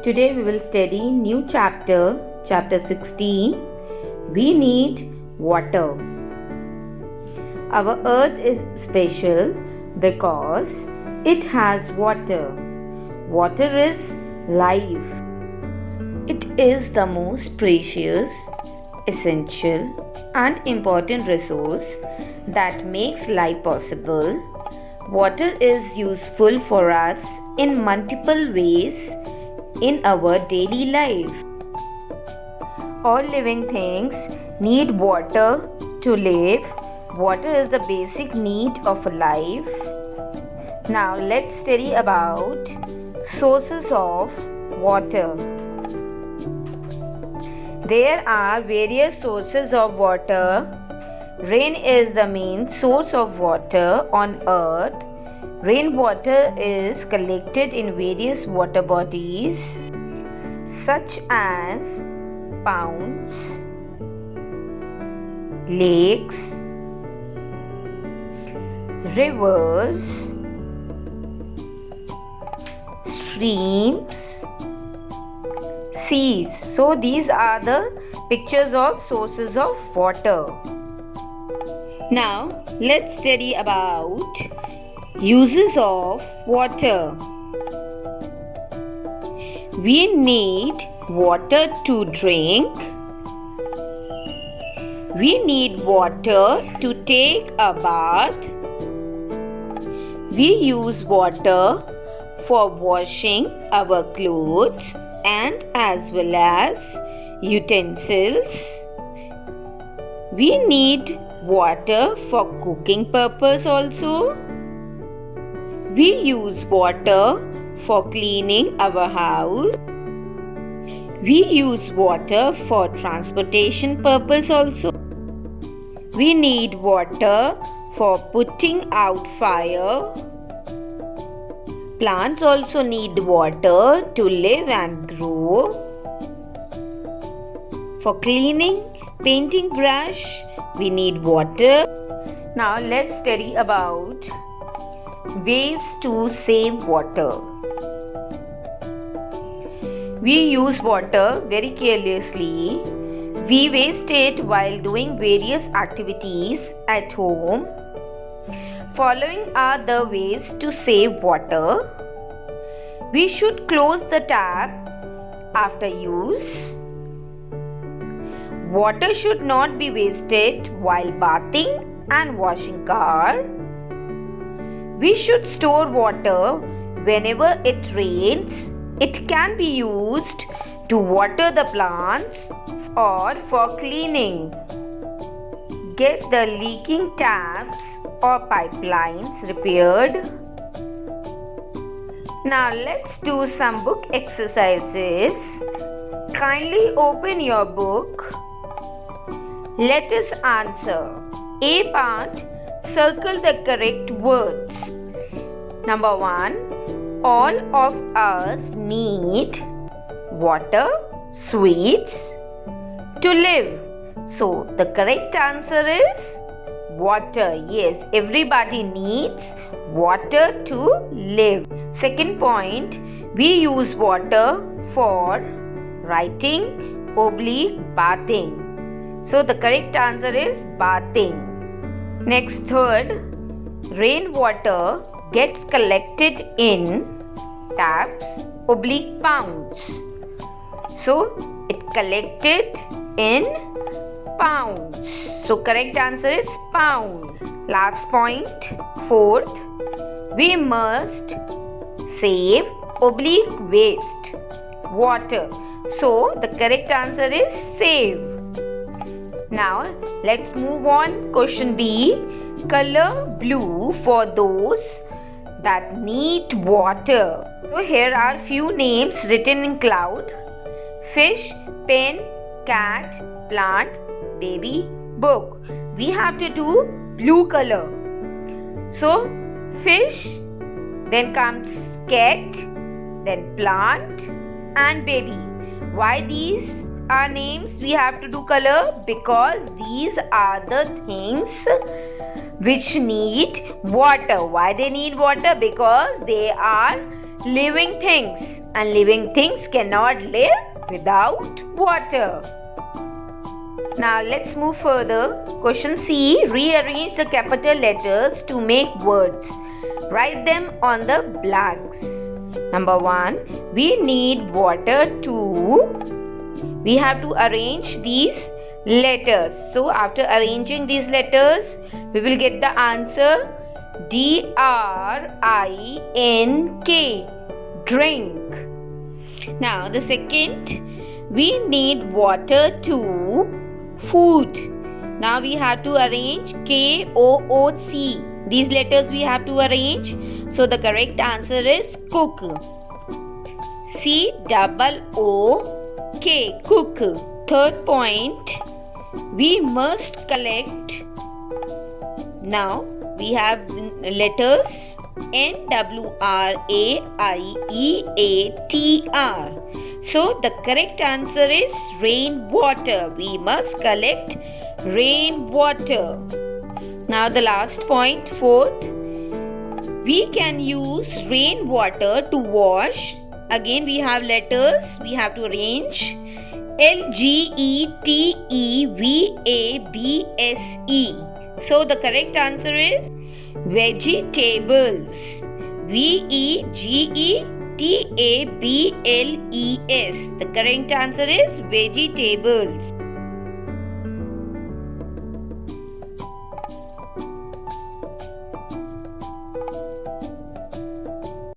Today we will study new chapter, chapter 16. We need water. Our earth is special because it has water. Water is life. It is the most precious, essential and important resource that makes life possible. Water is useful for us in multiple ways in our daily life. All living things need water to live. Water is the basic need of life. Now let's study about sources of water. There are various sources of water. Rain is the main source of water on earth. Rainwater is collected in various water bodies such as ponds, lakes, rivers, streams, seas. So these are the pictures of sources of water. Now let's study about uses of water. We need water to drink. We need water to take a bath. We use water for washing our clothes and as well as utensils. We need water for cooking purpose also. We use water for cleaning our house. We use water for transportation purpose also. We need water for putting out fire. Plants also need water to live and grow. For cleaning painting brush, we need water. Now let's study about ways to save water. We use water very carelessly. We waste it while doing various activities at home. Following are the ways to save water. We should close the tap after use. Water should not be wasted while bathing and washing car. We should store water whenever it rains. It can be used to water the plants or for cleaning. Get the leaking taps or pipelines repaired. Now let's do some book exercises. Kindly open your book. Let us answer. A part. Circle the correct words. Number 1. All of us need water, sweets to live. So the correct answer is water. Yes, everybody needs water to live. Second point, we use water for writing, bathing. So the correct answer is bathing. Next, third, rainwater gets collected in taps, ponds. So it collected in pounds. So correct answer is pound. Last point, fourth, we must save waste water. So the correct answer is save. Now let's move on. Question B. Color blue for those that need water. So here are few names written in cloud. Fish, pen, cat, plant, baby, book. We have to do blue color. So fish, then comes cat, then plant and baby. Why these are names we have to do color? Because these are the things which need water. Why they need water? Because they are living things, and living things cannot live without water. Now let's move further. Question C. Rearrange the capital letters to make words. Write them on the blanks. Number 1. We need water to. We have to arrange these letters. So after arranging these letters, we will get the answer DRINK. Drink. Now the second. We need water to food. Now we have to arrange KOOC. These letters we have to arrange. So the correct answer is cook. COOK. Cook. Third point. We must collect. Now we have letters NWRAIEATR. So the correct answer is rainwater. We must collect rainwater. Now the last point, fourth. We can use rainwater to wash. Again we have letters. We have to arrange LGETEVABSE. So the correct answer is vegetables. VEGETABLES. The correct answer is vegetables.